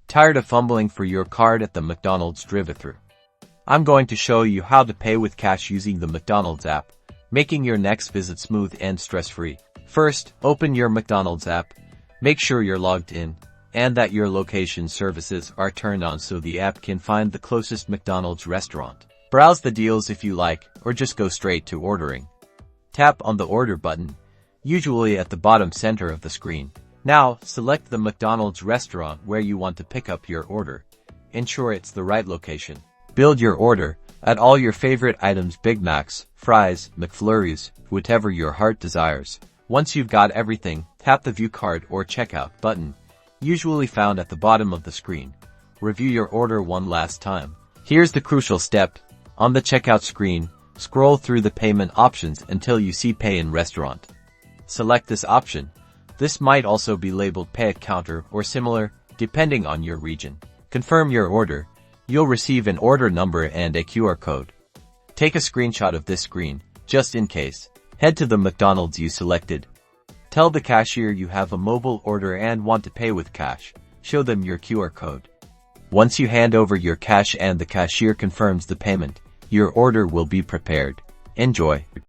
Tired of fumbling for your card at the McDonald's drive-thru? I'm going to show you how to pay with cash using the McDonald's app, making your next visit smooth and stress-free. First, open your McDonald's app. Make sure you're logged in and that your location services are turned on so the app can find the closest McDonald's restaurant. Browse the deals if you like, or just go straight to ordering. Tap on the order button, usually at the bottom center of the screen. Now, select the McDonald's restaurant where you want to pick up your order. Ensure it's the right location. Build your order. Add all your favorite items: Big Macs, fries, McFlurries, whatever your heart desires. Once you've got everything, tap the View Card or Checkout button, usually found at the bottom of the screen. Review your order one last time. Here's the crucial step. On the checkout screen, scroll through the payment options until you see Pay in Restaurant. Select this option. This might also be labeled Pay at Counter or similar, depending on your region. Confirm your order. You'll receive an order number and a QR code. Take a screenshot of this screen, just in case. Head to the McDonald's you selected. Tell the cashier you have a mobile order and want to pay with cash. Show them your QR code. Once you hand over your cash and the cashier confirms the payment, your order will be prepared. Enjoy.